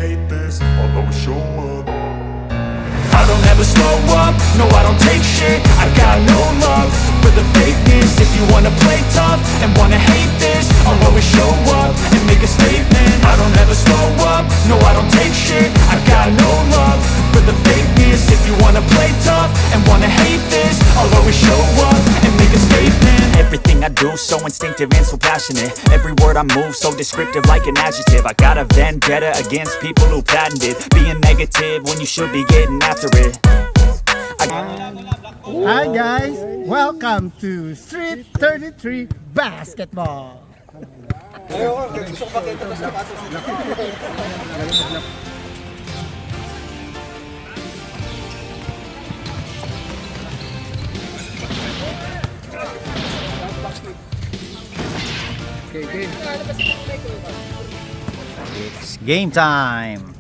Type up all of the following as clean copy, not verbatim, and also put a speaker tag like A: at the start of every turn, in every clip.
A: hate this, I'll always show up.
B: I don't ever slow up, no I don't take shit. I got no love for the fakeness. If you wanna play tough and wanna hate this, I'll always show up and make a statement. I don't ever slow up, no I don't take shit. I got no love for the fakeness. If you wanna play tough and wanna hate this, I'll always show up and make a statement. Everything I do so instinctive and so passionate. Every word I move so descriptive like an adjective. I got a vendetta against people who patented being negative when you should be getting after it.
C: Hi guys! Welcome to Street 33 Basketball!
D: It's game time!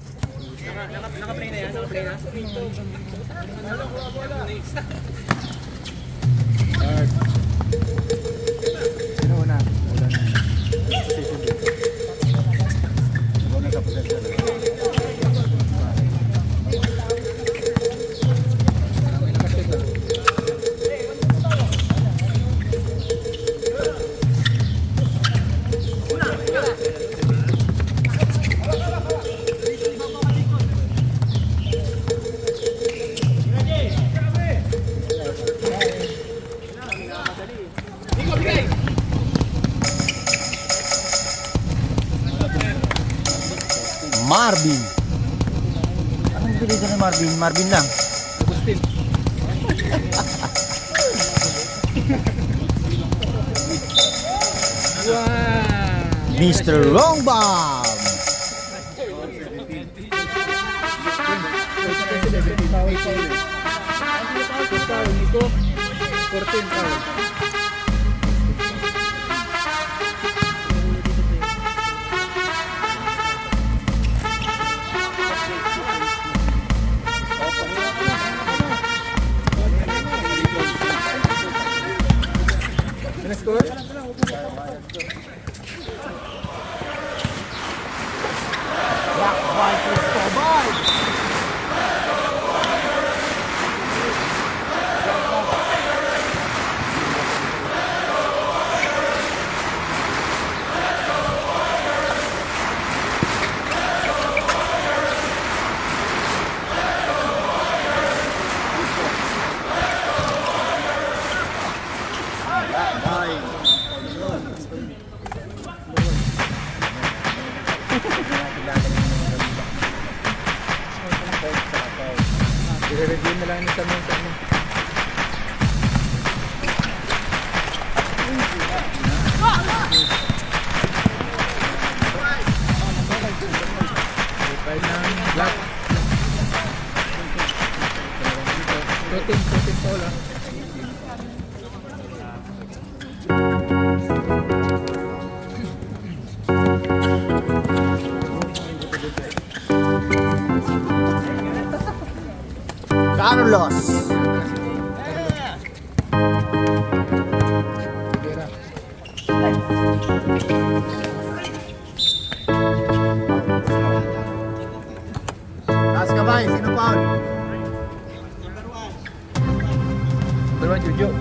D: Marvin. Anong bilisan ni Marvin? Marvin lang. Agustin. Wow. Mr. Wrong Bomb.
C: Score? Black by Cristobal. I-review na lang sa mga ano. Black. Protein Paula.
D: Carlos.
C: Taas kamay, sino foul? Dalawa, Jojo.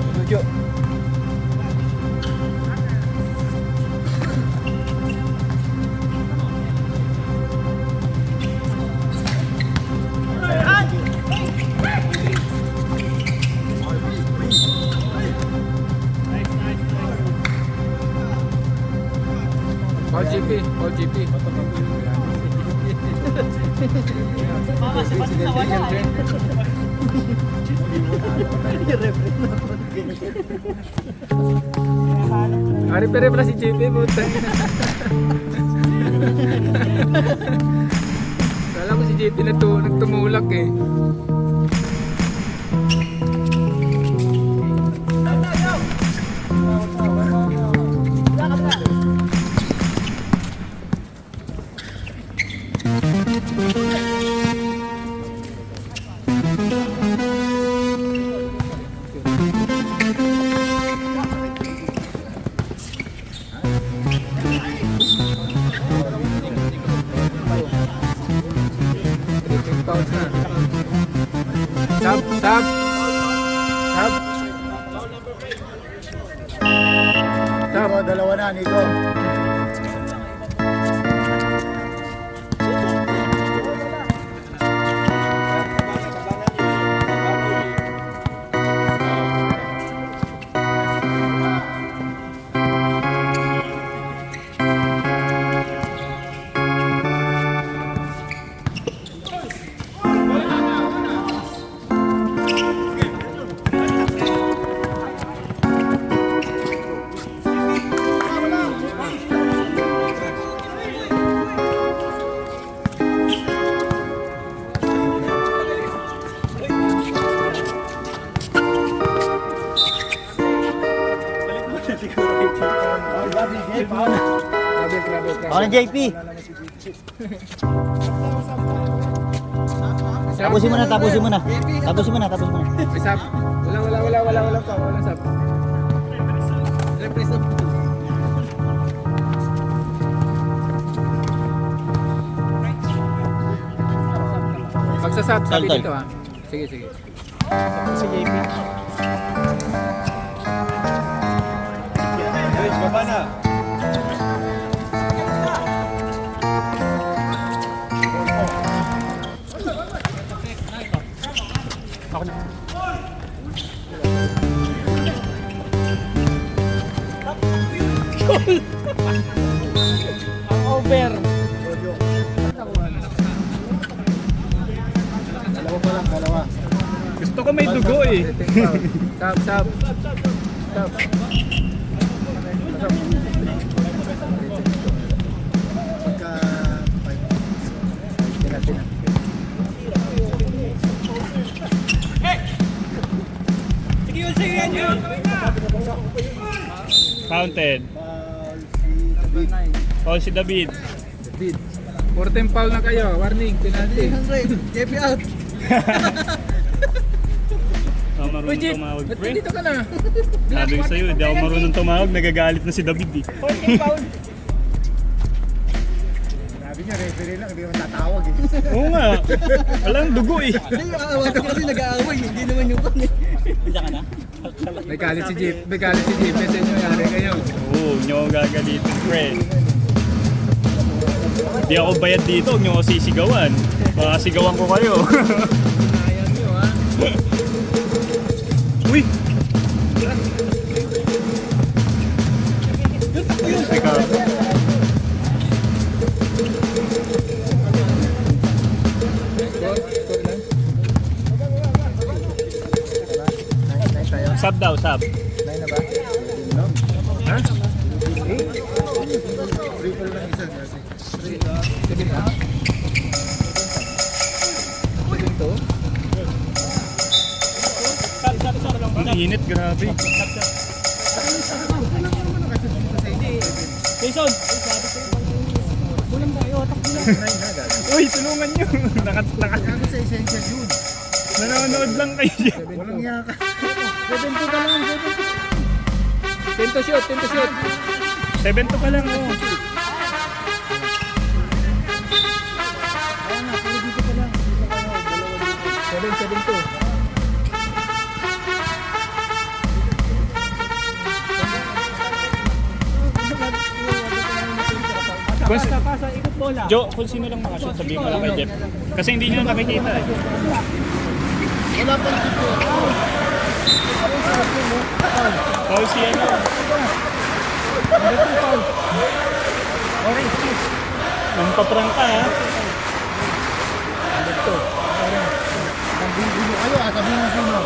C: All GP.
E: Mama, si Pasit na wala eh.
C: Ari-pere pala si JP, buta. Kala ko si JP na nagtumulak eh. fouls na. Sub. Sub.
D: Nico, dalawa na, Nico. Ako na, JP. Tapusin mo na.
C: May sub. Wala pa. Walang sub. Magsasab, sabi
D: Tol.
C: dito ha. Sige.
D: Si JP.
C: Over.
D: Dalawa.
E: Gusto ko may dugo eh.
C: Sub.
E: Counted. Foul si David.
C: Bid. 14 foul na kayo. Warning, penalty.
F: JP out.
E: Marunong
C: Jip,
E: tumawag,
C: ba't
E: pre.
C: dito ka na?
E: Sabi ko sa'yo, hindi ako marunong tumawag. Nagagalit na si David eh.
D: Sabi niya, referee lang, hindi mo tatawag eh.
E: Oo nga. Walang dugo eh.
F: Hindi, aawa ko kasi nag-aaway. Hindi naman yung pan eh.
C: May galit si Jeep. Kasi nyo yari kayo.
E: Oo, huwag niyo ako gagalitin, pre. Hindi ako bayad dito, huwag niyo ako sisigawan. Baka sigawan ko kayo.
C: Ayan nyo ha.
E: Uy! Teka.
C: Score lang.
E: Sub daw, sub.
C: Nine na ba? Ha? Sige na.
E: Ang init, grabe. Jason! Uy, tulungan nyo!
D: Ano sa essential yun?
E: Nanonood lang kayo dyan.
D: Walang yaka.
C: 10 to shoot.
E: 7 to ka lang, oh.
C: Seven to.
E: Jo, kung sino lang makashoot, sabihin mo lang kay Jeff. Kasi hindi nyo nakikita eh.
D: Wala pa rin siguro.
E: Paul si ano. Ang paprang ka ha.
D: Nandito kayo, sabihin mo sino.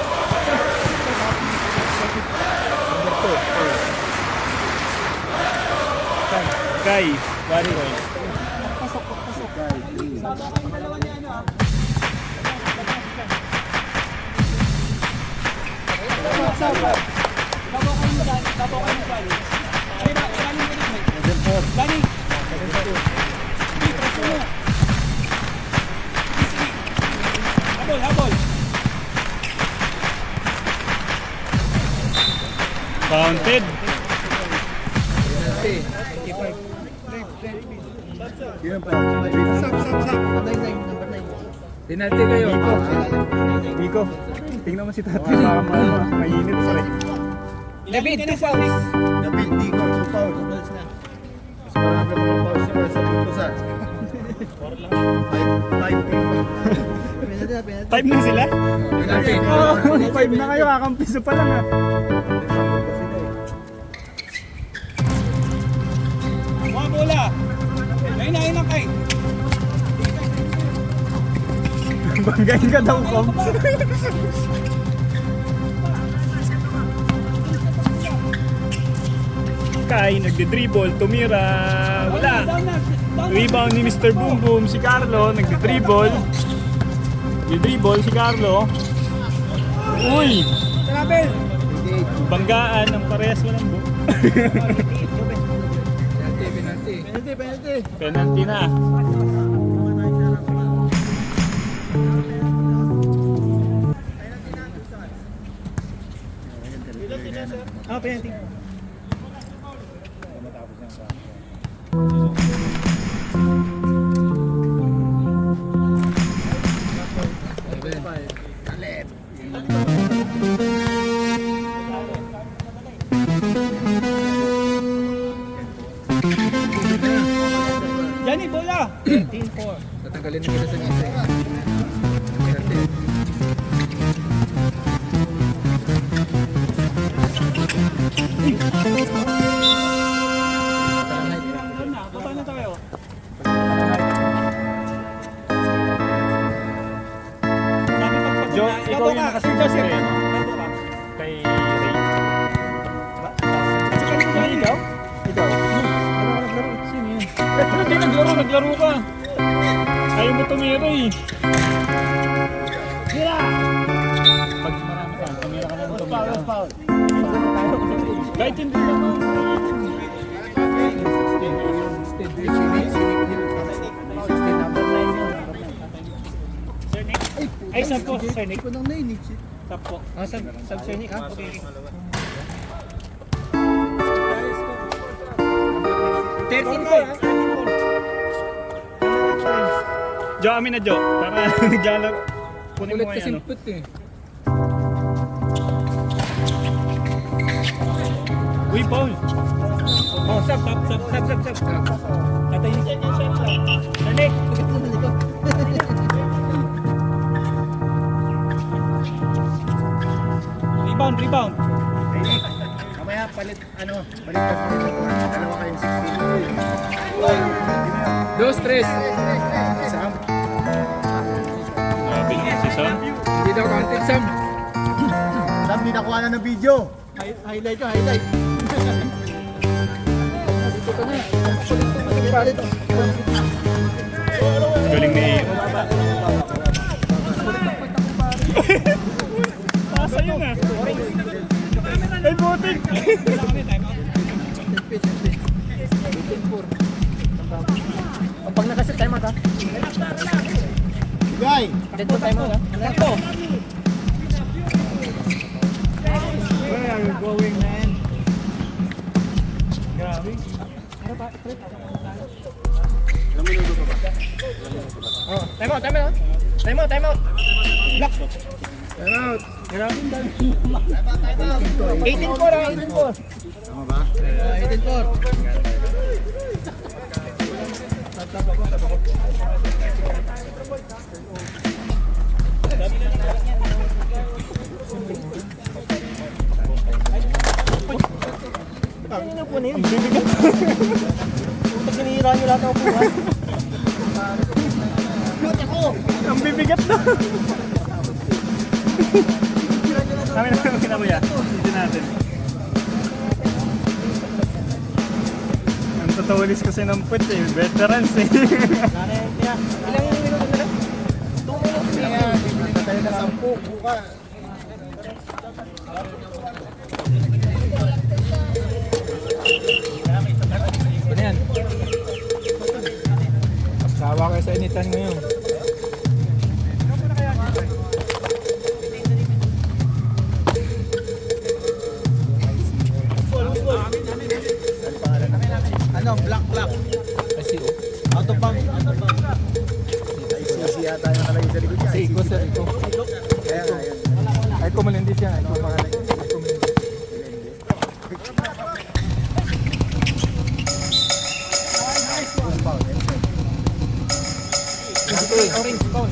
E: Kai, bari ko. Counted.
D: Yun pa. Number 9.
C: Penalty kayo.
E: Biko, tingnan mo si tatay. Baka mainit sa rin.
F: David, 2 fouls.
D: David, di ko. 2 foul.
F: Fouls na.
D: Mas marami mga foul siya sa pupusan. 5 people.
F: Penalty na, penalty.
E: 5 na sila?
C: Penalty.
E: 5 na kayo, kakampiso pa lang ah.
F: Mga bola. Nainahin ang kay.
E: Banggain ka daw, Kom. Kai, nagde-dribble, tumira, wala. Rebound ni Mr. Boom Boom, si Carlo, nagde-dribble. Nagde-dribble si Carlo. Uy! Banggaan ng parehas walang boom.
C: Penalty, penalty.
F: Penalty, penalty.
E: Penalty na.
F: Ah, penalty. Yanni, bola! 13-4.
C: Tatanggalin mo kita sa mesa. Penalty.
F: Baba na tayo.
E: Jo, ikaw yung nakasunod kay, ano? Kay Ray. Ikaw? Ikaw? Sino yun? Hindi, naglaro ka. Ayaw mo tumira eh. Pag marami ka, tumira ka na ng tumira. Kahit hindi naman.
F: Ay, saan po? Sir Nick?
C: Ko nang nainig.
F: Saan po? Ah, saan Sir Nick? Ah, okay. 13-4.
E: Jo, amin na Jo. Para naglalaro. Kunin mo
C: Ulit
E: nga
C: kasi
E: yan, ano.
C: put eh.
E: Uy, Paul.
F: Oh, sab. Tatay niya siya. Sir Nick. Rebound.
D: Mamaya balik ka dalawa kayong 16.
C: 2-3.
D: Sam,
E: Grabe naman si Sam.
C: Hindi daw counted, Sam.
D: Sam, di nakuha na ng video.
F: Highlight ko, highlight.
C: Dito ka na.
E: Galing ni Pasa yun ah. Ay, butik.
F: Pag nakasit tayo mata.
D: Guy,
F: Dito tayo mata. Ano po?
E: Where are you going, man? Grabe.
F: Time out. Block.
C: Time out.
F: 18-4.
D: tama ba?
F: 18-4. Ang po na yun. Pag sinira nyo lahat ang upuan.
E: Ang bibigat na. Kami na naman kinakuya. Hindi natin. Ang tatawalis kasi ng put eh. Veterans eh.
F: Ilang minuto na lang? 2 minutes.
D: Kaya, bibili tayo na 10 buka.
C: Ano yan? Sawa kayo sa initan ngayon.
F: Ano? Black.
C: SEO.
F: Out of bounds.
D: CCI. yata yung nakalagay sa likod niya.
C: Si Iko, sir, Iko.
D: Kaya nga, yan.
C: Ay, kumalindis yan. Iko, pangalan.
F: Orange, foul.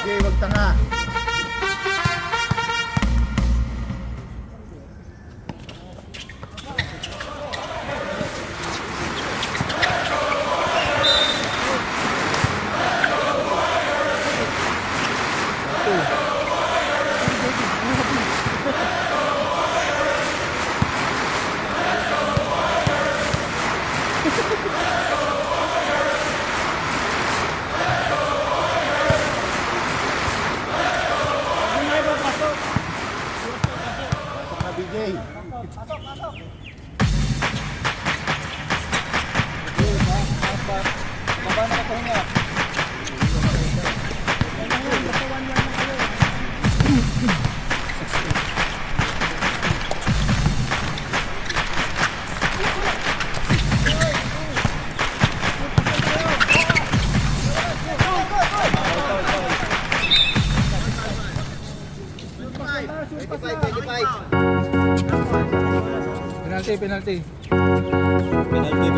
D: Okay, wag tanga. Pasok na, BJ.
F: Baba na ka niya.
C: Penalty, penalty.
D: Penalty.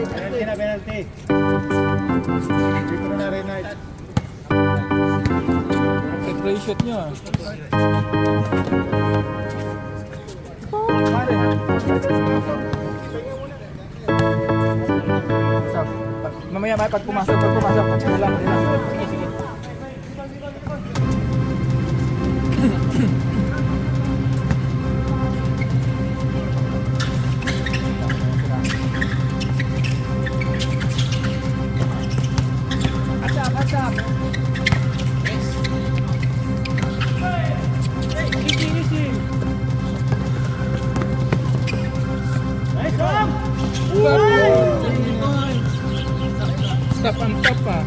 D: Penalty na, penalty. Dito na rin, Knight.
C: Free shot nyo ah. Mamaya pag pumasok, ulang. Stop ang top pa.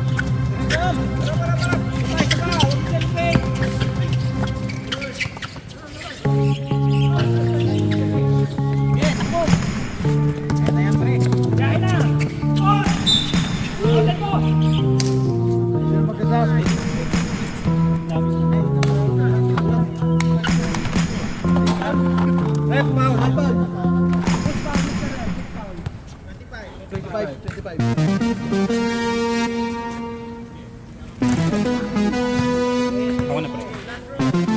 E: Ako na pre.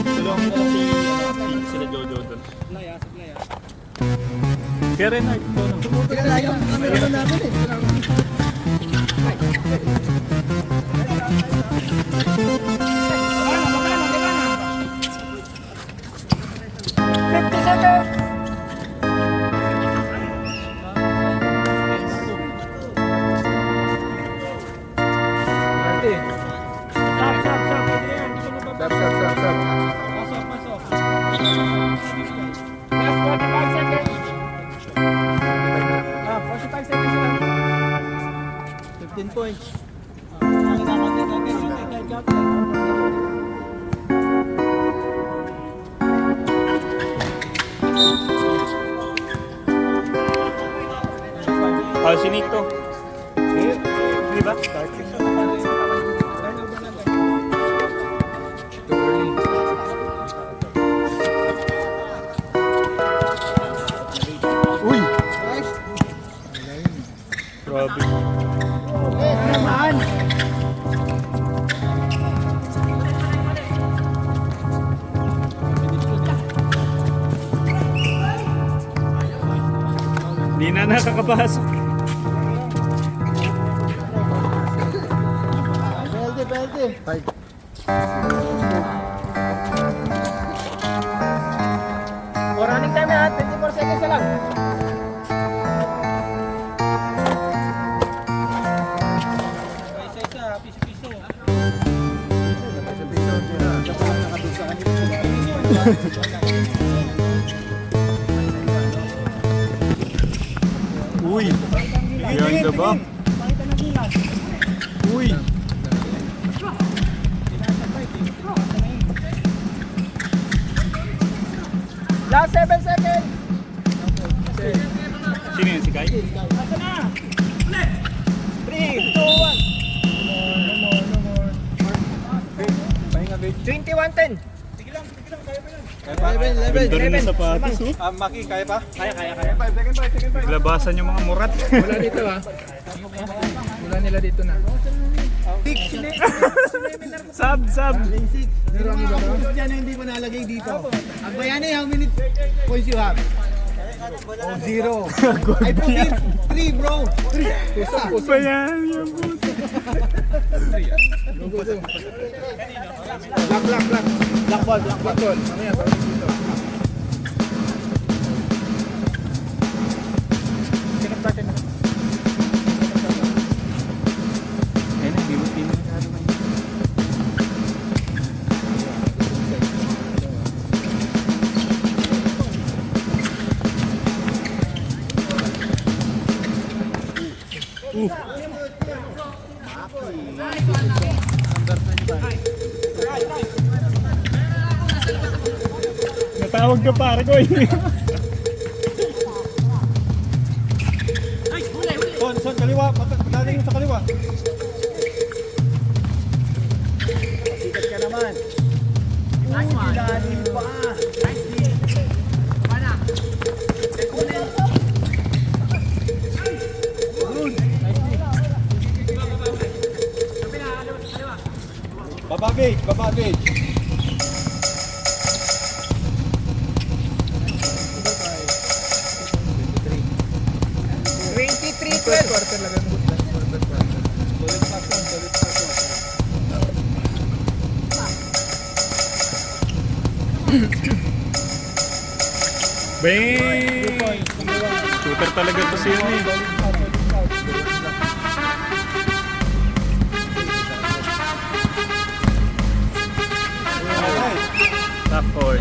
E: Tulungan mo na sila Jojo doon. Kaya rin na ito.
C: Penalty. Stop.
F: Last 45 seconds. 45 seconds lang.
D: 15 points.
E: Sinito. Di ba?
C: Too early.
D: Uy!
E: Grabe. Hindi na nakakapasok.
D: Penalty. 5.
F: Running time na, 24 seconds na lang.
E: Uy! Behind the back. Uy!
F: Last 7 seconds.
E: Sino yun? Si Kai?
F: 3, 2, 1. 21-10.
E: Ganda rin ng sapatos, oh.
D: Maki, kaya pa?
E: Naglabasan yung mga murat.
C: Wala dito ha. Wala nila dito na.
E: Sab!
C: Pero ang iba ba?
D: Yan hindi mo nalagay dito. Ang bayani, how many points you have? Oh, 0. I put in 3, bro. 3.
E: Pa yan yung puto.
C: Black ball. Mamaya, tawag dito.
E: Natawag ka pare ko eh.
D: Son, kaliwa. Dadaling sa kaliwa. Sikat ka naman. Dilalim pa. Baba Beach.
C: Quarter lang ang good last.
E: Bang! Shooter talaga to si Yun eh. Top court.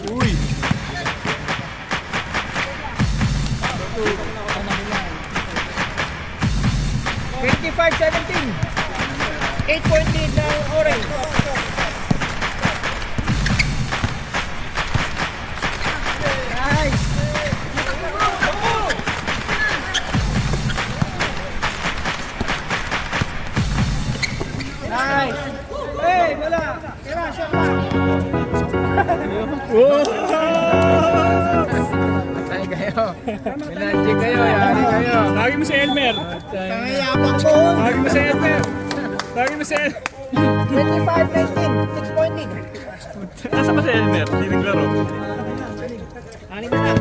E: Uy!
F: 25-17. 8-point lead ng Orange. Nice. Nice. Hey, wala. Tira, shot lang.
C: Ay kayo. Minaji kayo. Yari kayo.
E: Tawagin mo si Elmer.
F: Pangayabang mo.
E: Tawagin mo si Elmer. Tawagin mo si Elmer.
F: 25-19. 6-point lead.
E: Nasa ba si Elmer? Hindi naglaro.
F: Anim na.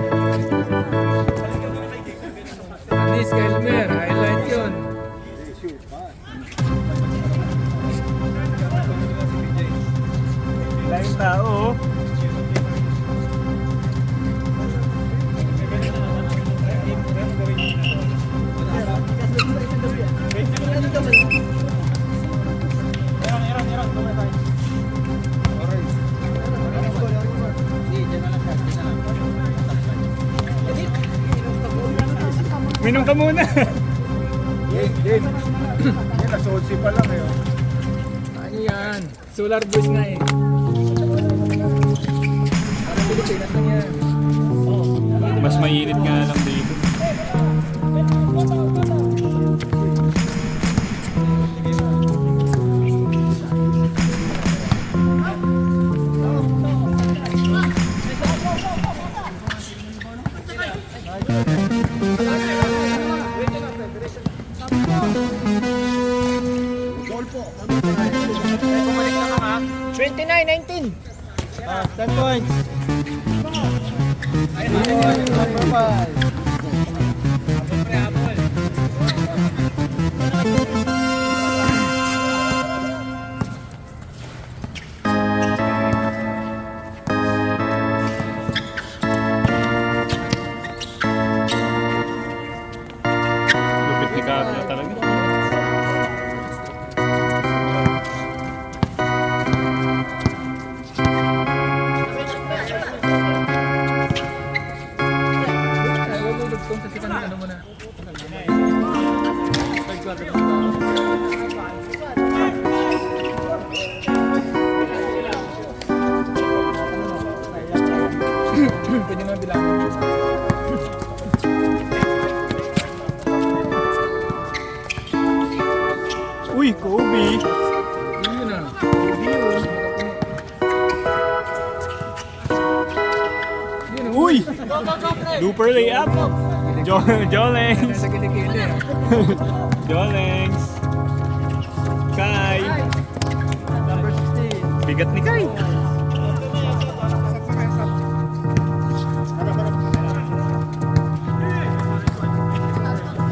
C: Anis, Kelmer. Highlight yun.
E: Lain tao. Minom ka muna.
D: Yan, nasuotsi pa lang eh.
C: Ano yan? Solar boost na eh. Parang Pilipinas lang yan.
E: Mas mainit nga lang dito.
F: 29-19.
D: 10 points. Number 5.
E: Lupit ni Carla talaga.
C: Kung sa sikan ano mo na. Pwede mo bilang.
E: Uy, Kobe!
C: Yun na.
E: Uy! Looper layup! Jolengs!
C: Sa kilikili.
E: Jolengs! Kai!
D: Number 16.
E: Bigat ni Kai!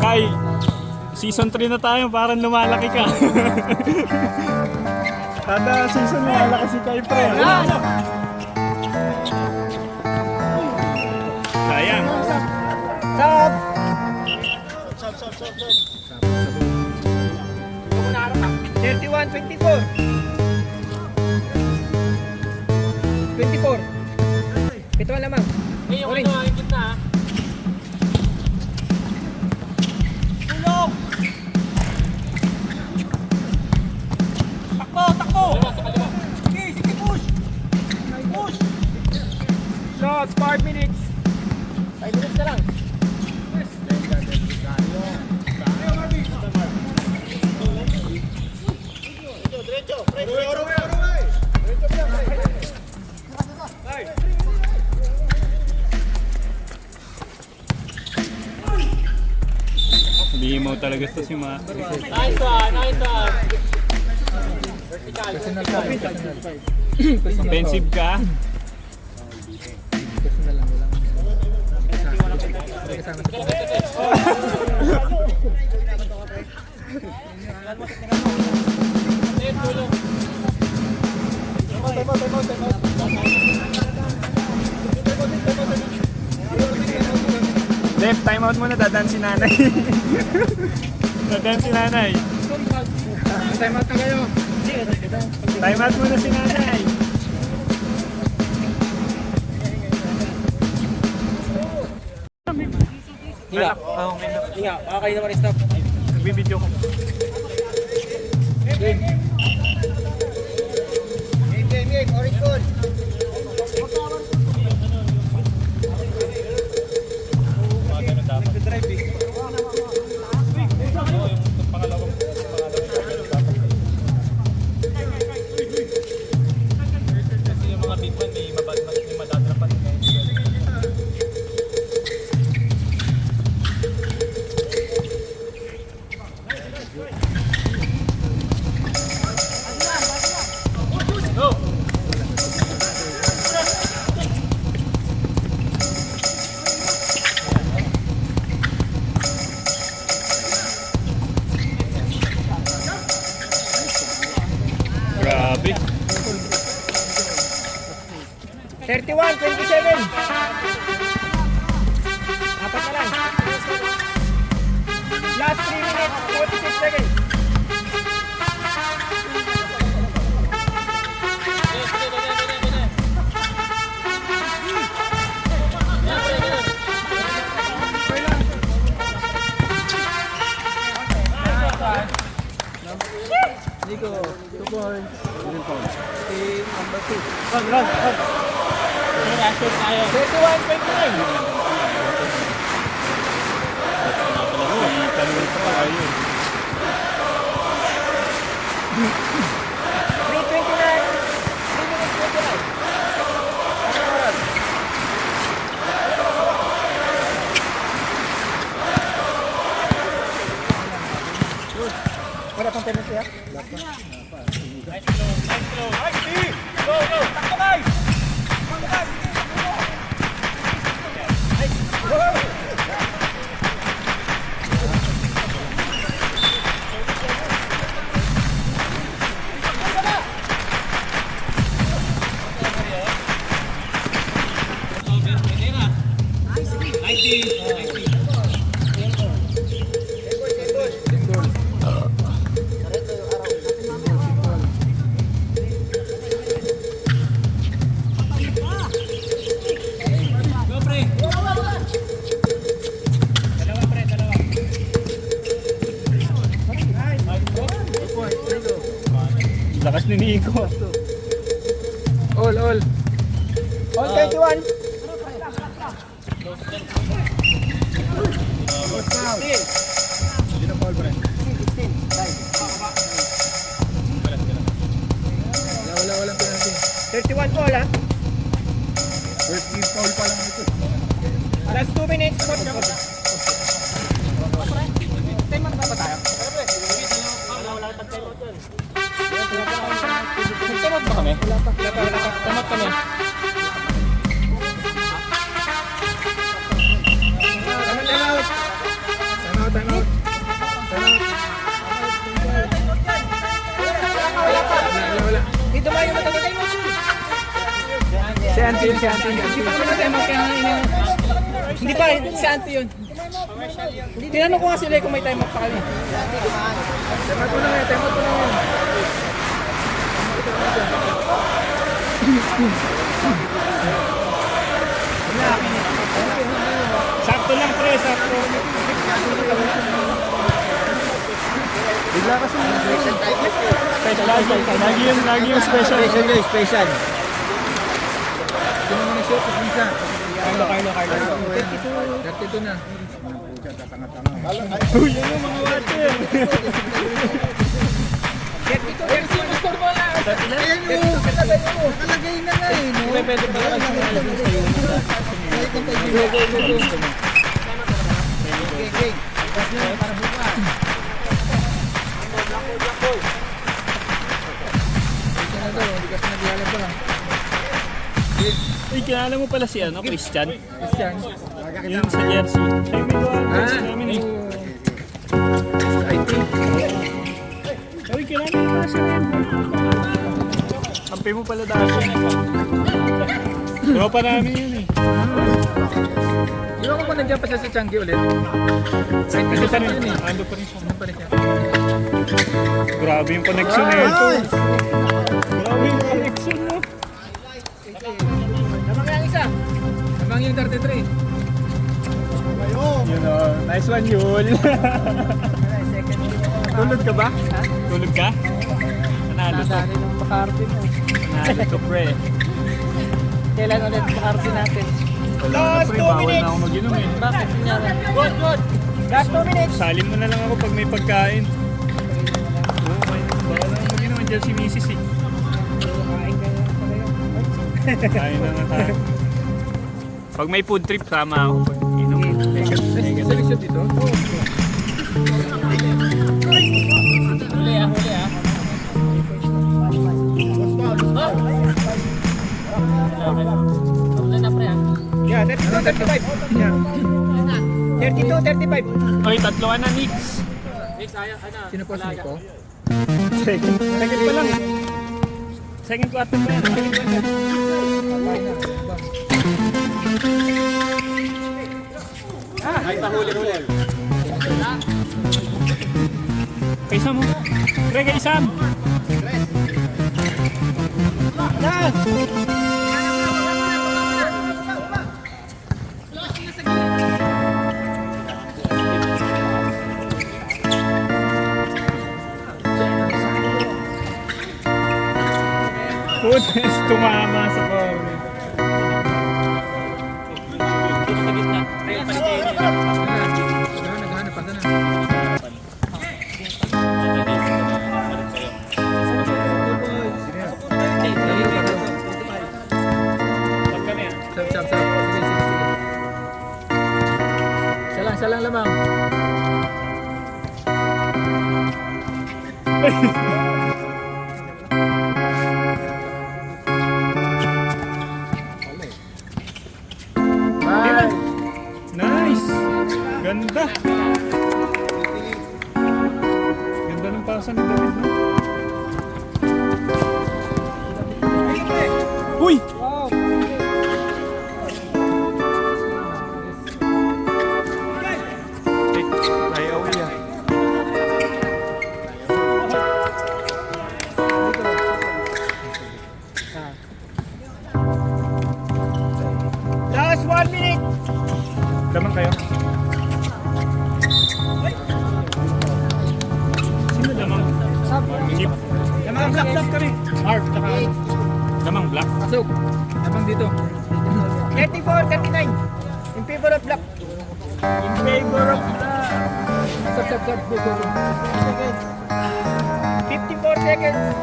E: Kai! Season 3 na tayo, parang lumalaki ka. Kada season lumalaki si Kai pre. Sayang.
F: Stop! 31-24. 24. Pito lamang. Orange.
E: Shot, 5 minutes.
F: 5 minutes na lang.
E: Limaw talaga ito si Ma.
F: Nice one, nice one.
C: Personal ka.
E: Offensive ka.
C: Personal lang. Walang kasama sa
E: Left, time out muna, dadan si nanay. Dadan si nanay.
C: time out na kayo.
E: Time out muna si nanay.
F: Hinga. Hinga. Baka kayo naman stop.
E: Nagbibideo ko.
D: Game. Orange ball.
E: Grabe.
F: 31-27. Apat na lang. Last 3 minutes, 46 seconds.
D: Nico, 2 points. Team number 2.
F: Run. 31-29.
E: Tanong pa kayo.
F: 3:29. 3 minutes 29. Anong oras? Wala pang penalty, ha?
E: Lakas ni Nico.
C: All.
F: All 31.
C: Hindi na foul, pre. Walang penalty.
F: 31 all ha.
C: First team foul pa lang ito.
F: Last 2 minutes. Time man ba tayo?
E: Nagtamot ba kami? Wala pa. Tamot kami.
C: Time out. Wala.
F: Dito ba yung matagay mo?
C: Si Auntie yun.
F: Hindi pa kami na-demo kaya hindi pa, si Auntie yun. Tinanong ko nga sila kung may time up pa kami.
C: Time out mo lang yan.
E: Sakto lang pre, sakto.
C: Bigla kasi
E: Lagi yung special.
D: Special.
C: sino mo na-shoot sa pisa.
E: Carlo.
C: 32 na.
E: Uy, yan yung mga watcher.
F: 32 yung score mo lang.
D: Ayan yung nakalagay na nga eh. No?
E: Pwede pa lang Uy, kilala mo pala si Christian?
C: Christian.
E: Yun sa jersey. Siya yung may gawa sa namin eh.
C: I think.
E: Uy, kilala mo pala siya yan. Kampi mo pala dati. Tropa namin yun eh.
C: Di ba kung nandiyan pa siya sa Changi ulit? Right
E: Ando pa rin.
C: yun eh.
E: Ando pa rin siya.
C: Ano pa rin siya?
E: Grabe yung connection na ito. Grabe yung connection mo.
F: Tama kaya isa.
C: Abang yung 33.
E: Yun o. Nice one, Yul. Tulog ka ba? Ha? Tulog ka? Panalo to.
F: Nasali ng Bacardi mo.
E: Panalo to, pre.
F: Kailan ulit Bacardi natin?
E: Wala na, pre. Bawal na ako mag-inom eh.
F: Bakit? Good. Last 2 minutes.
E: Salim mo na lang ako pag may pagkain. Oo, bawal na ako mag-inom. Andiyan si Mrs. eh. Kain na nga tayo. Pag may food trip, sama ako. Pag inom.
C: Selection dito?
F: Huli ah. Huli na pre ah. Yeah, 32, 35. 32, 35.
E: Oy, tatlo ka na, Nix.
C: Sino po si Nico?
E: Second pa lang. Second quarter pa yan. Kaisa mo. Pre, kaisam. Putas, tumama sa power.
C: Naghahanap pa sana.
E: Pag kami ah.
C: Sarap. Sige. Isa lang lamang.
E: Ganda. Ganda ng pasan ni David, no? Uy! Ayaw niya.
D: Last 1 minute.
E: Lamang kayo. Sino lamang? Chip.
D: Lamang black kami.
E: Mark, tsaka lamang black.
C: Pasok. Abang dito.
D: 34, 39. In favor of black. In favor of black.
C: Sab. Go.
D: 54 seconds.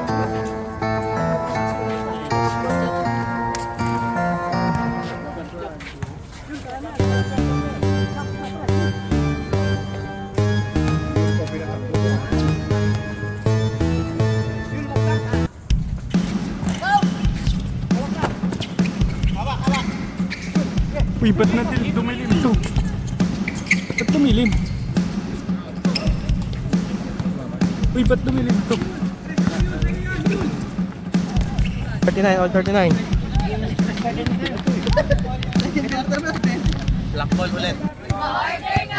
E: Uy, ba't natin dumilim ito? Ba't dumilim? Uy, ba't dumilim ito?
D: 39, all 39.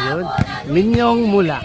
G: Yun. Minyong Mula.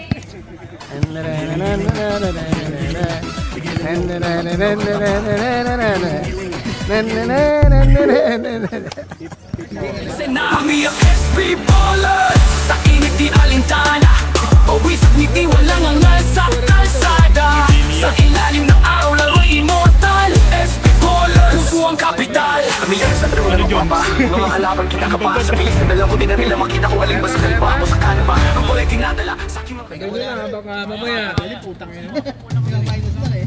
B: Tsunami of SB ballers Sa init di alintana Pawis at ngiti walang angal sa kalsada Sa ilalim ng araw laro'y immortal SB ballers Puso ang kapital Kami yan sa tribuna ng papa Mga kalaban kita ka pa Sa bilis na dala mo di na nila makita ko aling ba sa kalipa mo sa kanaba Ang kulay tinadala Sa aking mga
C: Ganyan na, baka mamaya. Putang ina.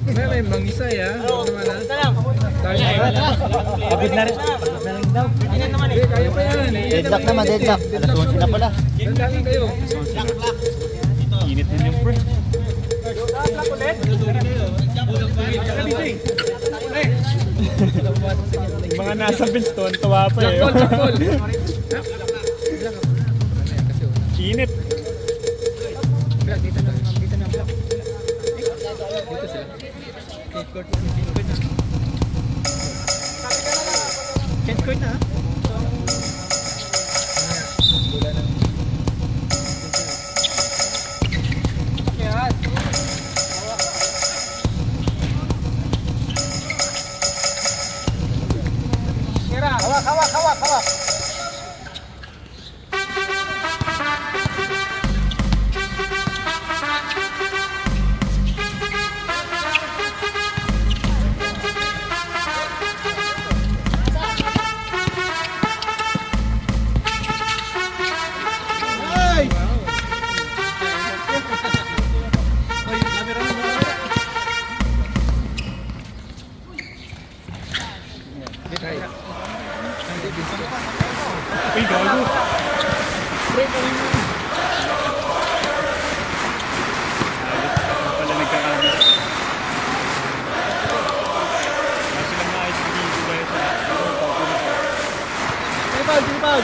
C: May mangisay ah.
D: Pagod na rin.
C: Hindi, kaya pa yan.
D: Deadlock naman, deadlock. Alas 11 na pala.
C: Dandaan kayo.
E: Init din yung pre. Yung mga nasa bench to, ang tawa pa eh.
C: Jack call.
E: Init.
C: Black, dito na. Dito na, Black. Dito sila.
D: Change court na. Hawak.
E: Uy, gago. Pala nagkakamit. Wala silang maayos na dito dahil sa...
D: Sinipag.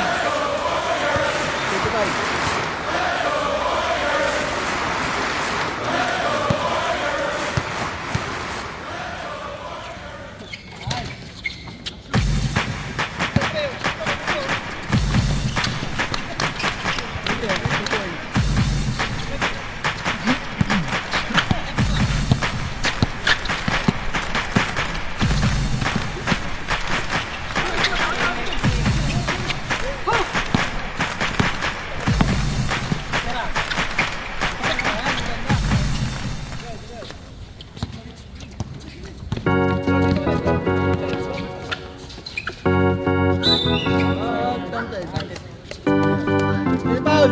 E: Sino Paul?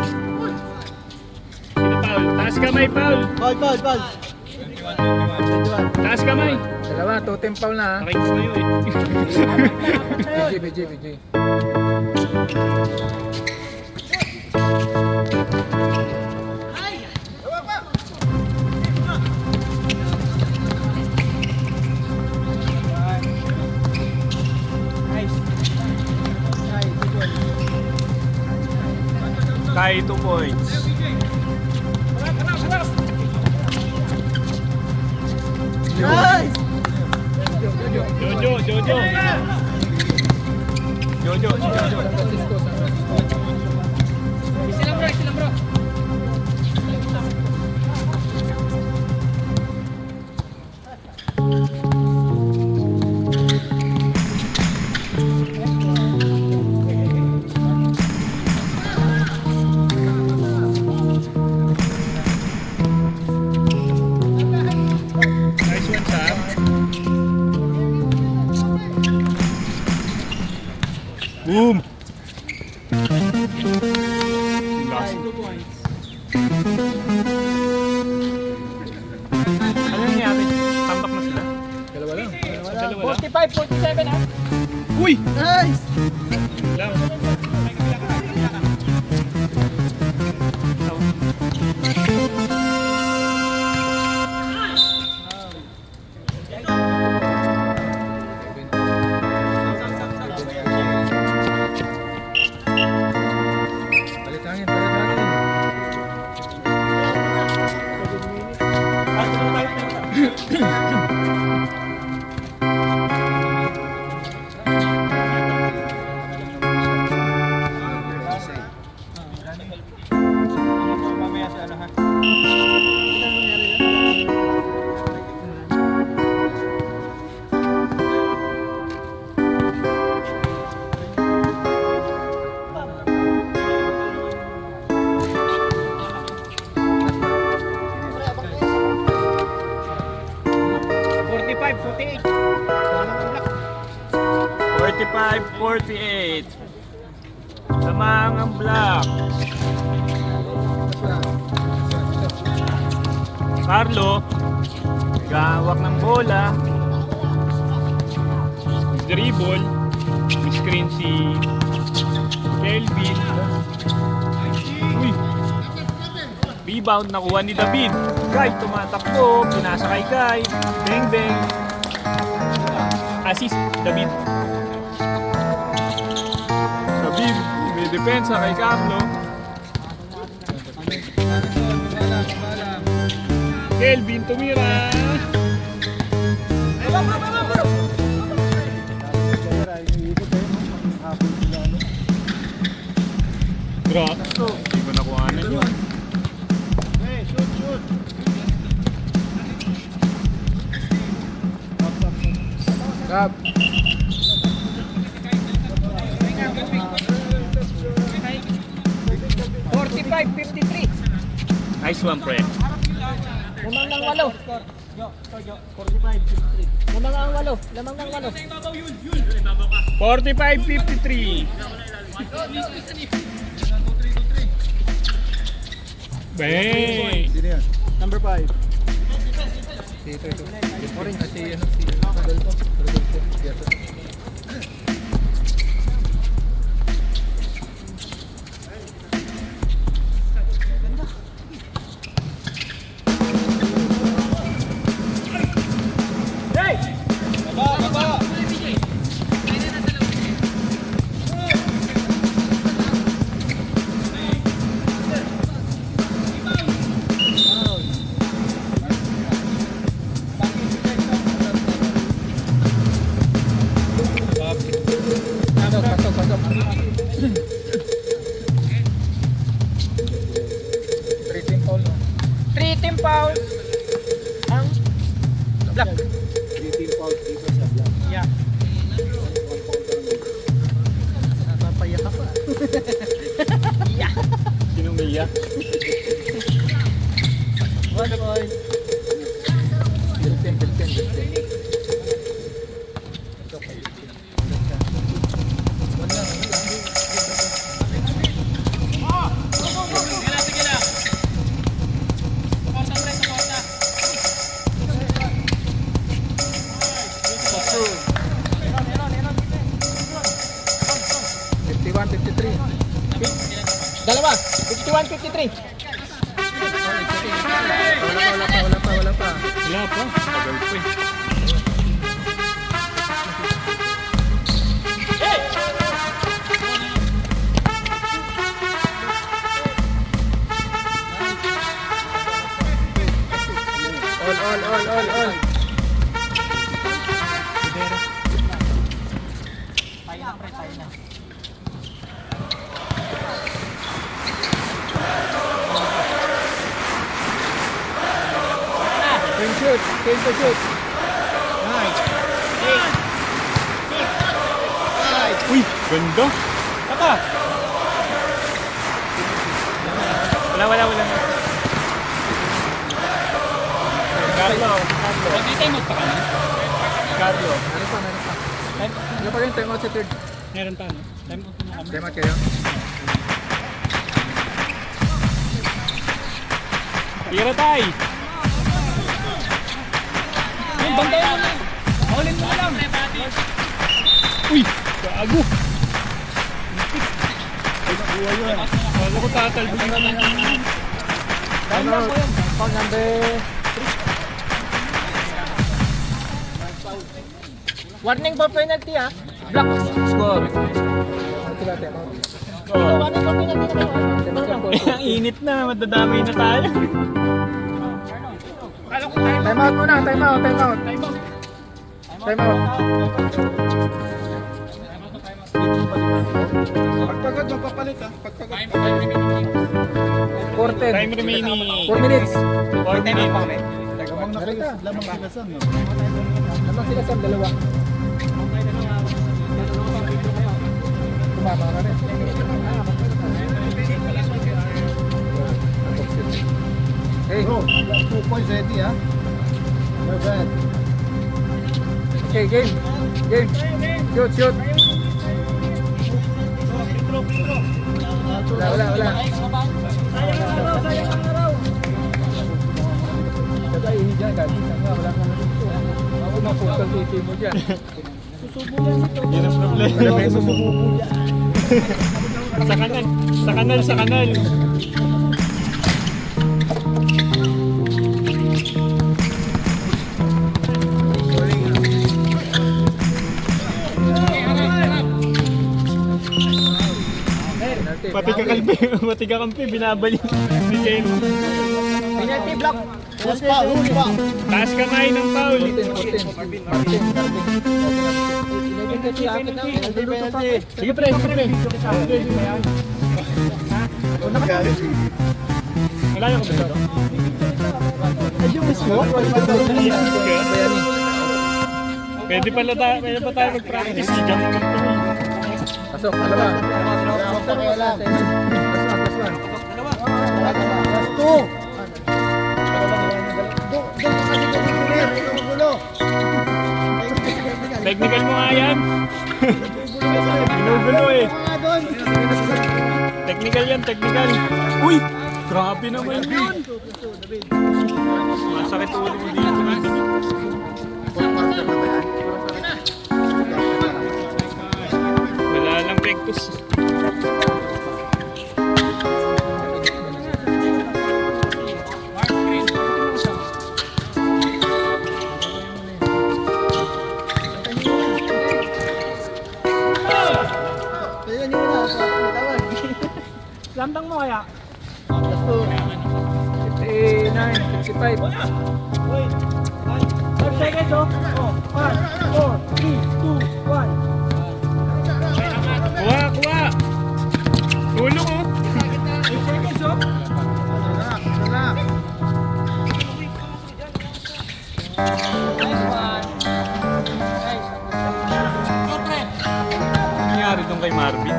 E: Taas kamay, Paul!
D: Ball.
E: Taas kamay!
C: Dalawa, totem foul na ah.
E: Nakikis na yun eh.
C: BJ.
E: Kaya 2 points.
D: Nice!
E: Jojo. Jojo.
C: Francisco, San Francisco.
F: Isa lang bro.
E: Nice one, Sam. Boom! Last. Ano nangyari? Tambak na sila?
C: Dalawa lang.
F: 45, 47 ha.
E: Uy!
D: Nice!
E: Lang.
C: Balitangin.
E: 45-48. Lamang ang black. Carlo, gawak ng bola. Dribble. Screen si Kelvin. Uy! Rebound nakuha ni David. Guy tumatakbo. Pinasa kay Guy. Bang bang. Assist David. David may depensa kay Carlo. Kelvin tumira. Drop. Hindi ko nakuhanan yun.
C: Kap.
E: Nice one, pre.
F: Lamang ng
E: 45-53. Bang!
C: Sino yan?
D: Number 5.
C: Ito. Orange. Kasi ano, si Rodolfo. Yes. Pasok. 3 foul, no?
F: 3 team foul. Ang black.
D: 3 fouls dito sa black.
F: Yeah.
D: Napapaya ka pa.
E: Sinong Mia?
D: 1 point.
C: Bilten.
F: Dalawa. 51-53.
C: Wala pa.
E: Wala pa. Tagal pa eh.
C: All.
F: shoot.
D: Nice.
E: Uy, ganda. Taka. Wala. Carlo.
F: Nakita mo pa ka na?
E: Carlo.
C: Meron pa. Ano pa yung time out sa third?
F: Meron pa, no? Time out na kami.
C: Time out kayo?
E: Tira tayo.
F: Ay, bantayan mo na. Maulin mo na lang.
E: Uy, gago. Wala ko tatalbog na lang.
C: Time out. Foul number 3.
F: Warning for penalty, ha? Block.
E: Score.
C: Sila time out.
E: Oh.
F: Warning for penalty na ba?
E: Ang init na, madadamay na tayo.
C: Time out muna. Time out.
D: Pagpagod, magpapalit ha. Pagpagod.
C: 4-10.
E: Time remaining.
C: 4 minutes.
E: 4 minutes.
D: Lamang na kayo. Lamang sila Sam. No?
C: Lamang sila Sam, dalawa. Tumama na rin. Hey,
D: Bro, 2 points ready ha. Not bad.
C: okay, game. Shoot. Wala.
F: Sayang ang araw.
C: Kaya ihijan ka. Wala ka na dito. Ako mapukal titi mo dyan.
E: Yan ang problema. Sa kanal. Pati kakampi, binabalik ni Ken.
F: Penalty block.
D: Last pa, huli pa.
E: Taas kamay ng foul.
C: 14.
E: Sige pre. Wala yung kapito. Pwede pa tayo mag-practice. Jump lang to.
C: Pasok, dalawa.
D: Pakialam.
C: Last one.
D: Last 2.
E: Technical mo nga yan. Ginugulo eh. Technical yan. Uy! Grabe naman yun. Masakit ulo mo dito. Wala lang pektos.
F: Lambang mo kaya?
C: 59, 55.
F: 5 seconds, oh. 1, 4, 3, 2, 1.
E: Kuha! Tulong oh!
F: 8 seconds, oh.
E: Ano nangyari doon kay Marvin?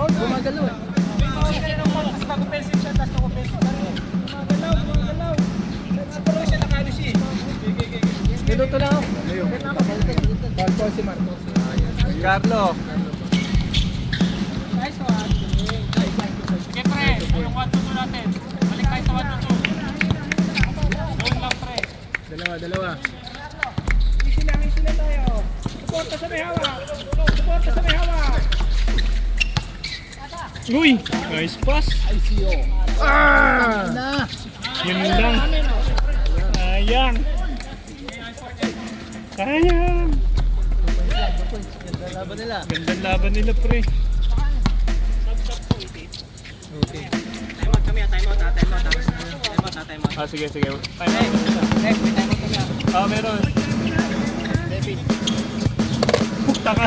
F: Gumagalaw eh. Minuto lang ako.
C: Ball po si Marcos.
E: Carlo!
F: Nice one. Sige pre, yung 1-2 natin. Balik tayo sa 1-2. Doon lang pre.
C: Dalawa.
F: Easy lang tayo. Suporta sa may hawak.
E: Uy! Nice pass! Yun lang. Sayang. Gandang laban nila pre.
C: Okay.
F: Time out kami, time out.
E: Ah, sige. Time out. Meron. Pukta ka.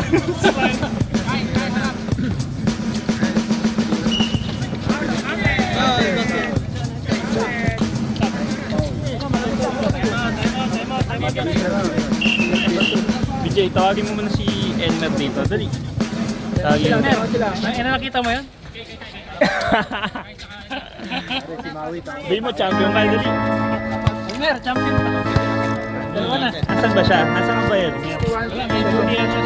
E: BJ, tawagin mo muna si Elmer dito. Dali. Tawagin mo.
F: Nakita mo yun?
E: Bay mo, champion ka. Dali.
F: Elmer, champion pa. Dalawa na.
E: Asan ba siya? Asan ka ba yun?
F: Wala, may duty yan siya.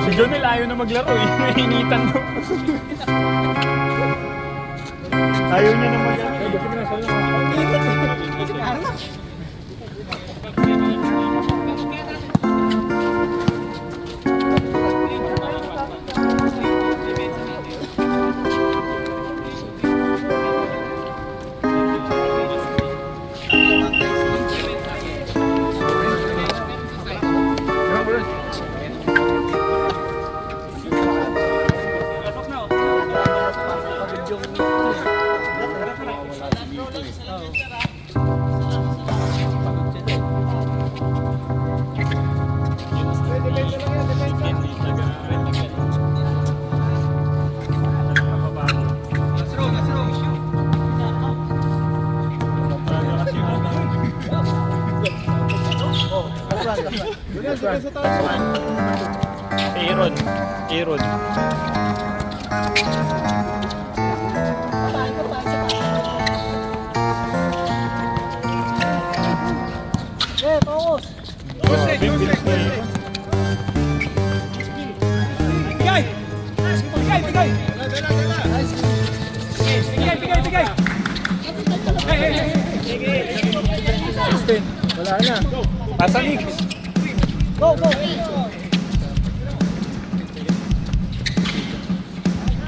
E: Si Jonel ayaw na maglaro eh. Nainitan mo. Ayaw niya na maglaro. Aaron.
F: Bigay!
C: Wala na.
E: Pasalig.
D: Go!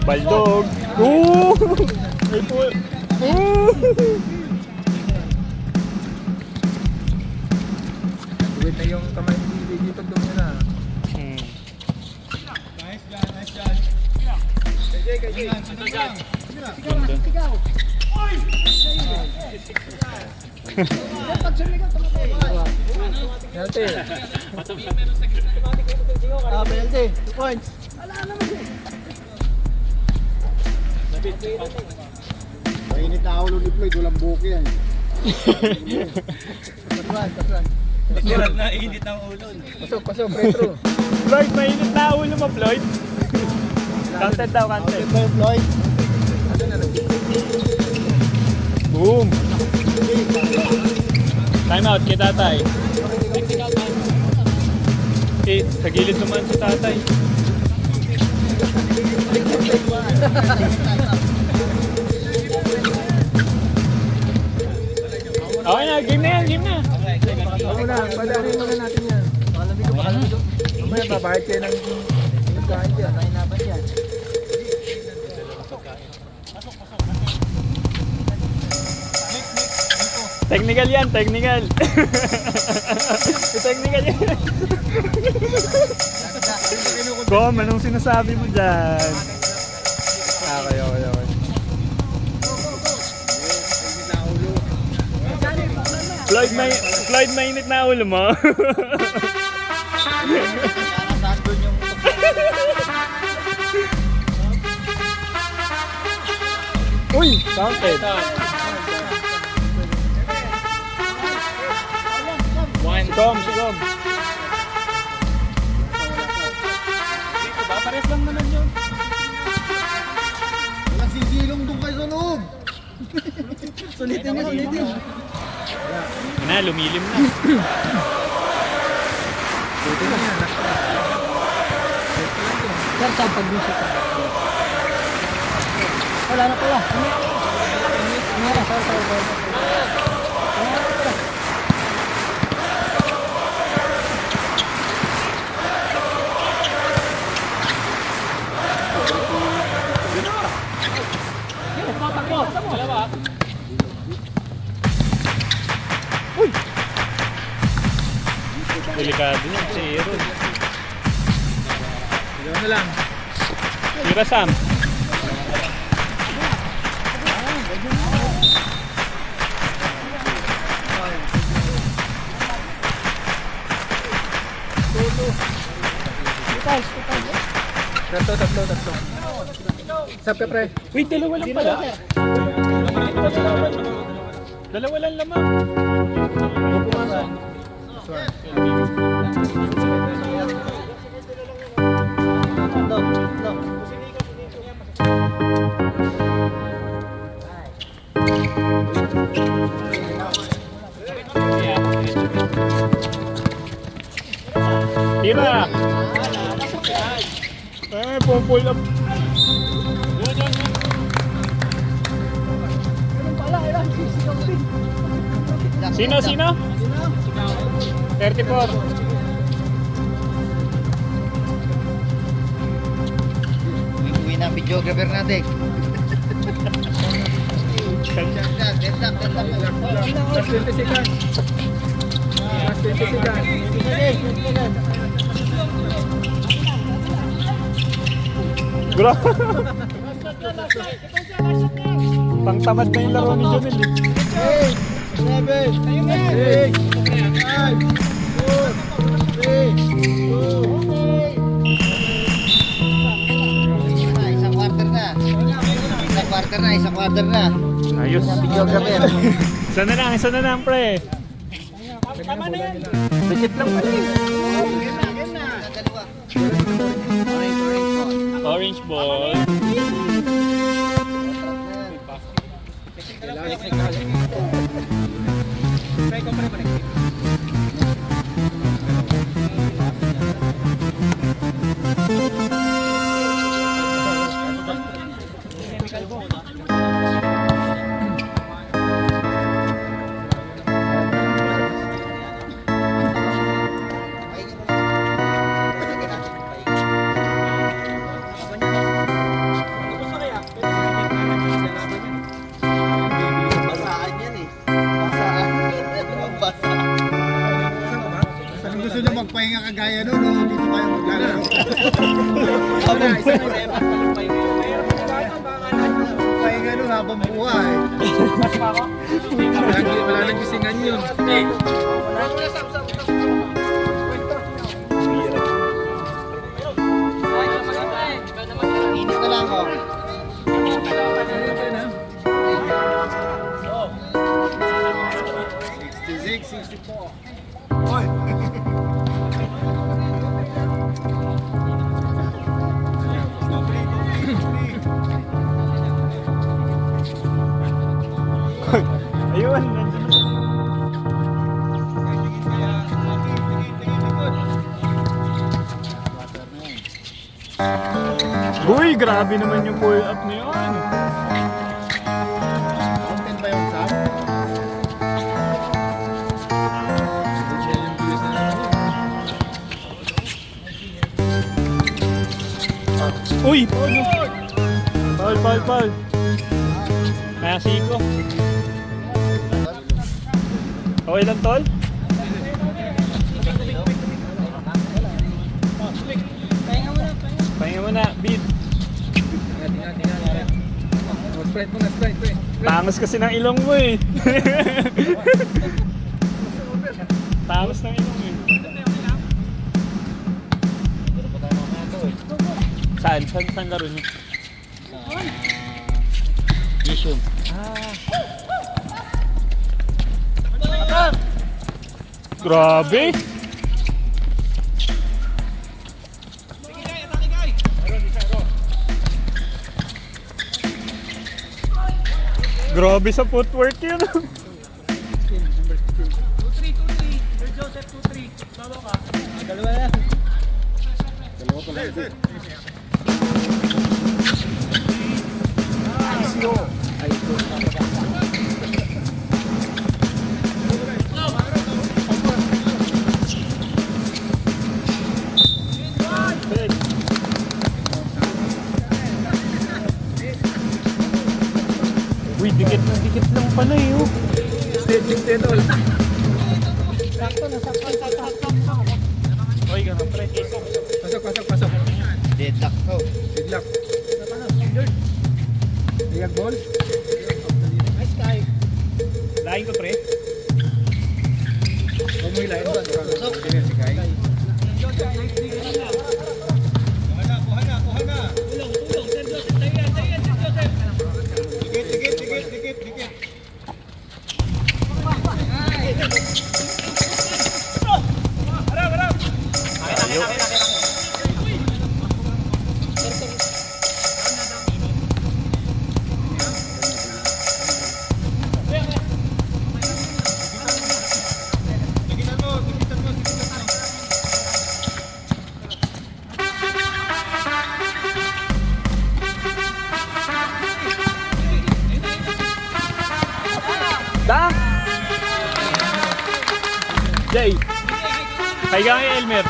E: Baldog. Ooh! May po.
C: Wait na yung kamay dito doon na. Yate.
D: Penalty. 2 points. Mainit na ulo ni Floyd, walang buki yan. Katuan.
C: Pasok, retro.
E: Floyd, mainit na ulo mo, Floyd. Counted daw, counted.
D: Floyd.
E: Boom! Time out kay tatay. Sa gilid naman si tatay. Okay na, game na.
C: Ako na, padarin muna natin yan. Mamaya babayad kayo ng kain dyan.
D: Nainapan yan.
E: Technical yan. Technical yan. Kom, anong sinasabi mo dyan? Okay. Floyd, mainit na ulo mo. Uy, counted. Si Kom.
F: Pares lang naman yun.
D: Walang sisilong doon kayo sa loob. Sulitin.
E: Na, lumilim na.
C: Buti na yan.
D: Sir, saan pag-music ka? Wala na pala.
E: Delikado yan, si Aaron.
C: Dalawa na lang.
E: Tira Sam.
C: Tatlo. Sap ka, pre.
E: Wait, dalawa lang pala. Dalawa lang lamang. Tira! Eh, pull up. Sino? 34.
D: Uwi na ang videographer natin.
C: Last 20 seconds. Last 20 seconds.
E: Bro. Pangtamad na yung laro ni Jonel eh.
D: 8, 7, 6, 5, 4, 3, 2. Isang quarter na.
E: Ayos.
D: Videographer.
E: Isa na lang pre.
C: Dikit lang pala eh.
D: Dalawa.
E: Orange ball.
D: Basaan yan eh. Basaan. Sabi gusto nyo magpahinga kagaya nun, no? Dito kayo maglalaro. Pahinga nun habang buhay.
C: Wala nang gisingan yun.
D: Init na lang, oh.
E: Ayun. Uy, grabe naman yung pull up na yun.
D: Content ba yung Sam?
E: Uy! Foul. Kaya siko. Okay lang, tol? Pahinga mo na, beat.
C: Tingnan. Sprite mo na, pre.
E: Tangos kasi ng ilong mo eh. Tangos ng ilong eh. Saan laro niyo?
D: Yishun.
E: Grabe! Grabe sa footwork yun.
F: 2-3. Sir Joseph, 2-3. Bawa ka.
D: Dalawa na.
E: Uy, dikit lang pala eh. Oh.
C: Extend all.
E: Uy, ganun pre.
C: Pasok.
D: Deadlock. Oh.
C: Good luck. Iyag ball.
E: Lain ko, pre.
C: Huwag mo ilayin doon. Ganyan si Kai.
E: Dang! Jay! Kaya nga yung Elmer.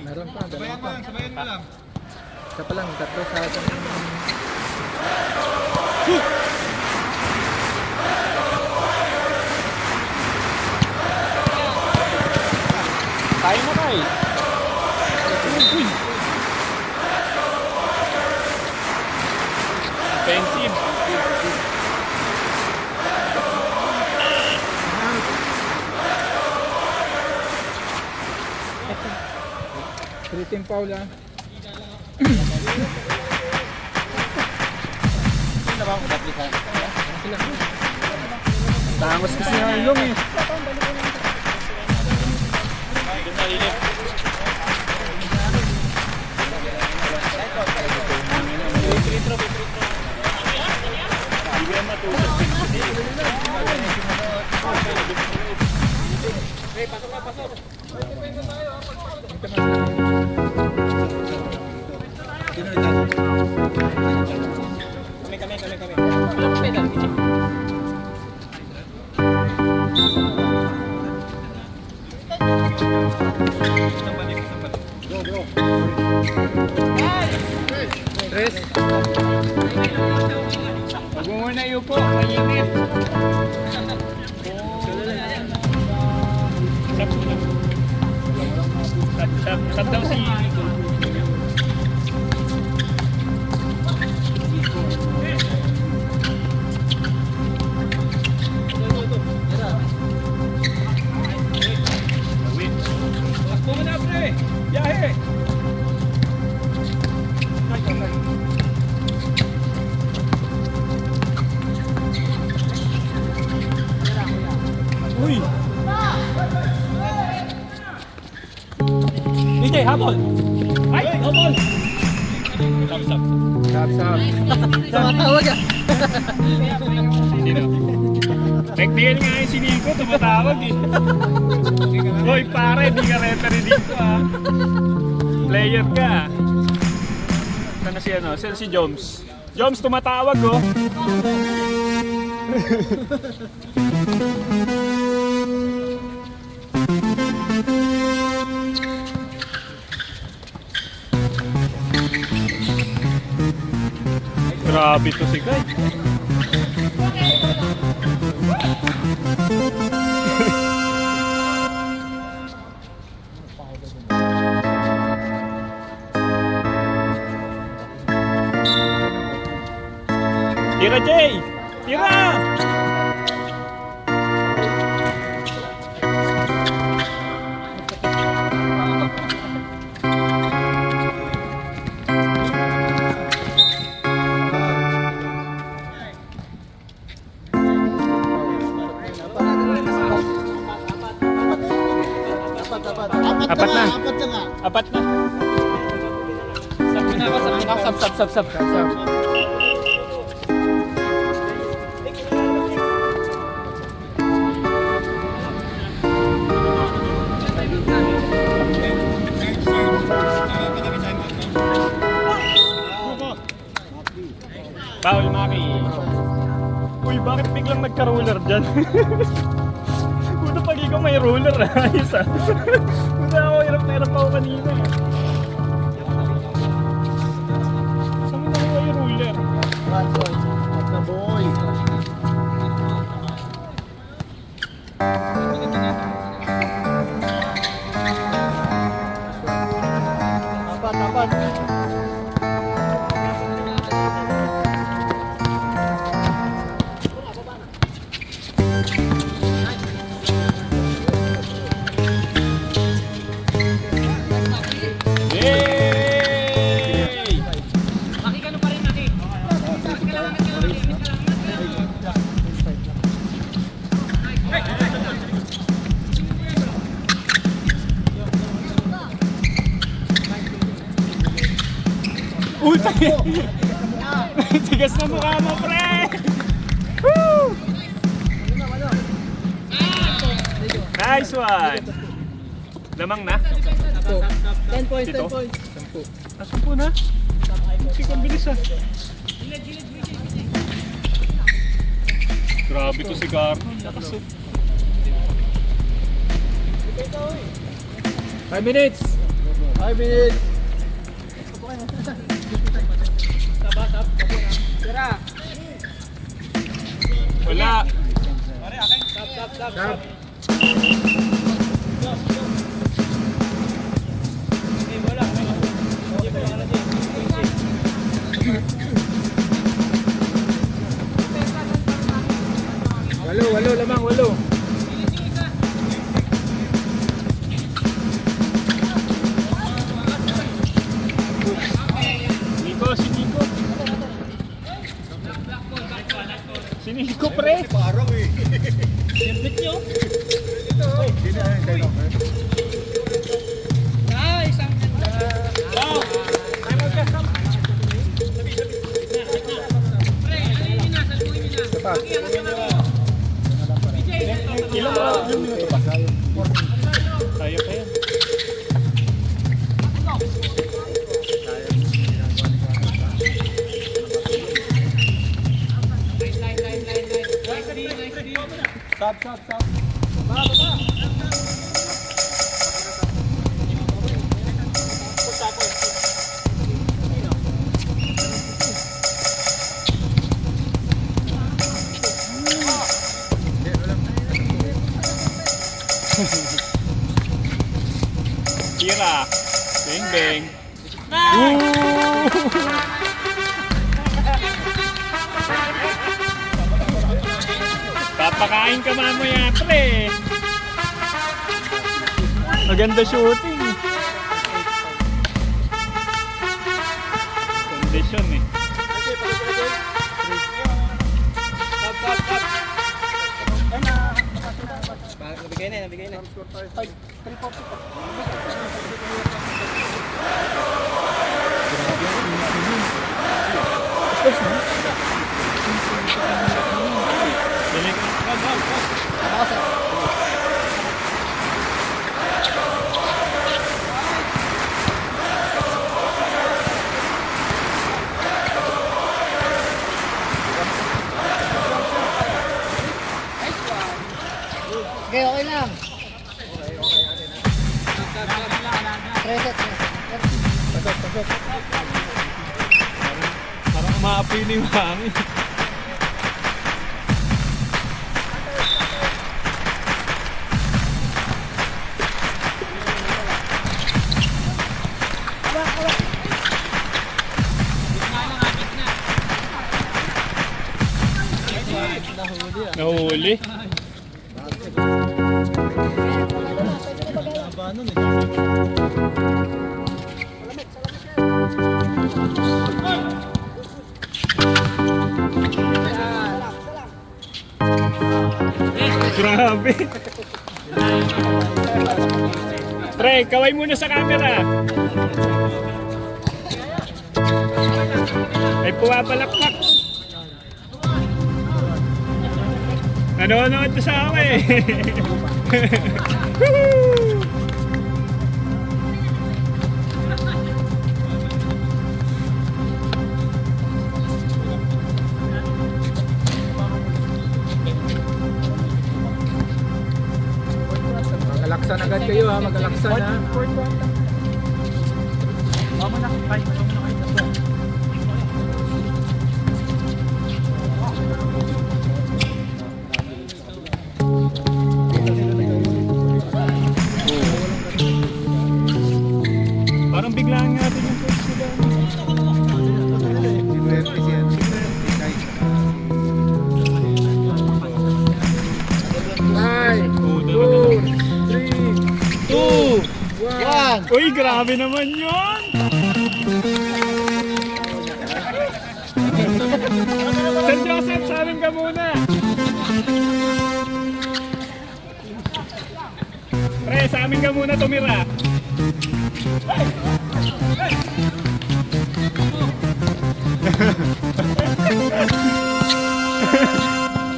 C: Meron pa, dalawa pa. Isa pa lang, tatlo sa atin.
E: Tayo na kay. Uy! Offensive.
C: Three-team foul ah.
E: Tangos kasi ng ilong eh.
C: Tres.
E: Huwag mo muna iupo, mainit. Sab daw si Takbo mo na, pre! Biyahe! Uy! DJ, habol! Ay! Habol! Thumbs up.
C: Tap.
D: Tumatawag ah.
E: Sino? Technical nga yung si Nico, tumatawag eh. Hoy pare, di ka referee dito ah. Player ka. Sana si ano? Sino si Joms? Joms, tumatawag oh. Grabe to si Kai. Tira, Jay! Tira! Apat na. Apat na. Sab na ako, sab. Foul, Maki. Uy, bakit biglang nagka-roller dyan? Puto pag ikaw may roller, ayos ah. Puto ako, hirap na hirap ako kanina. Saan mo nakuha yung roller?
D: At na boy. Tapat.
E: Yay! Uy, tigas na mukha mo, pre! Woo! Nice one! Lamang na?
D: 10 points,
E: Dito?
D: 10 points.
E: Asan po na? Sige, ang bilis ah. Grabe to si Carlo. Lakas oh.
C: 5 minutes.
D: 5 minutes.
E: Wala.
C: Stop. Walo lamang, walo.
E: Nico, si Nico. Si Nico, pre. Ilang minuto pa? Kaya pa yan. Tira. Bang bang. Papakain ka mamaya, pre. Maganda shooting. Condition eh.
D: Nabigay na. Okay, okay lang. Reset.
E: Parang umaapoy na yung hangin. Nahuli. Grabe. Pre, kaway muna sa camera. Ay pumapalakpak. Nanonood na sa akin eh.
C: Magalaksan agad kayo ha, magalaksan ha.
D: lang.
E: Uy, grabe naman yun! Sir Joseph, sa amin ka muna! Pre, sa amin ka muna tumira.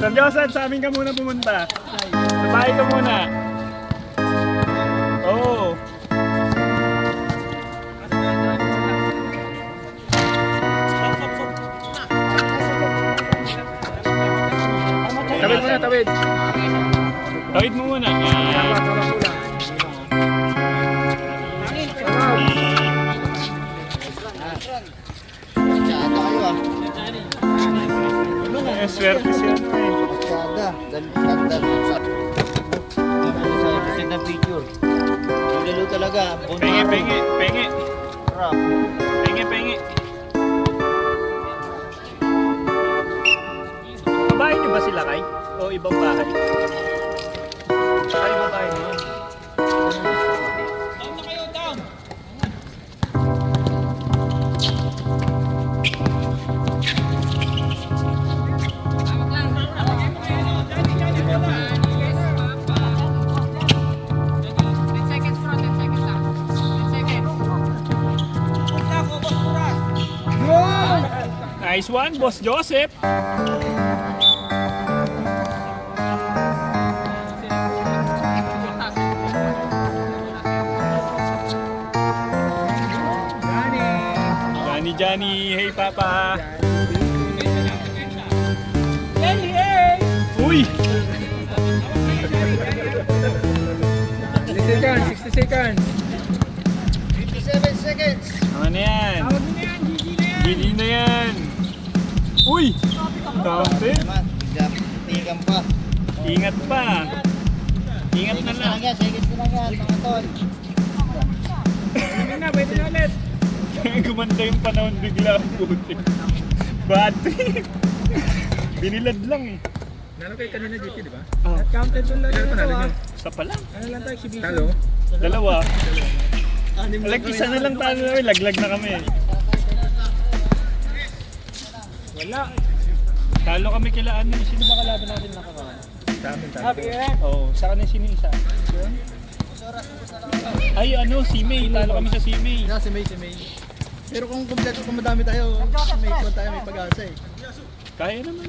E: Sir Joseph, sa amin ka muna pumunta. Sa bahay ka muna. Oo.
C: Tawid mo na, tawid.
E: Tawid mo muna. Yan.
D: Tsada kayo ah.
E: Eh, swerte siya.
D: Tsada. Ganda. Send ng picture. Lalo talaga.
E: Pengi, pengi, pengi.
D: Rap.
E: Pengi, pengi. Bahay niyo ba sila, Kai? O ibang bahay? Ay, ibang bahay niyo. Nice one, Boss Joseph. Johnny, hey Papa. Johnny, hey! Uy!
C: 60 seconds, 60 seconds.
D: 57 seconds.
E: Ano na yan? GG na yan. Uy! Dante.
D: Naman, tingnan pa.
E: Ingat pa. Ingat na lang.
D: Seconds na lang yan, mga tol.
C: Pwede na ulit.
E: Gumanda yung panahon bigla. Puti. Bad trip. Binilad lang eh.
C: Nalo kayo kanina GP, di ba?
E: Oh.
C: Counted doon lang ito ah.
E: Isa pa lang.
C: Ano lang tayo, exhibition. Talo?
E: Dalawa. Isa na lang tayo namin. Laglag na kami. Wala. Talo kami kila ano. Sino ba kalaban natin nakaraan?
C: Sa amin, talo.
E: Oo. Sa kanil sino isa? Ay ano, si May. Talo kami sa si May.
D: Si May. Pero kung kompleto, kung madami tayo, may ikon tayo, may pag-asa eh.
E: Kaya naman.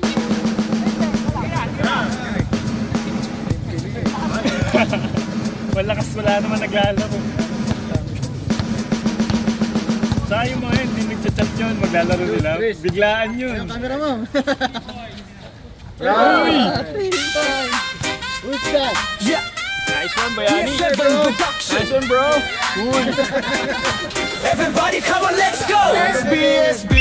E: Wala naman naglalaro. Saan yung mga yun, hindi nagchat-chat yun, maglalaro nila. Biglaan yun.
D: Yung camera mo.
E: Uy!
D: Who's that?
E: Nice one, Bayani. Nice one, bro. Uy!
B: Everybody come on, let's go! SB, SB,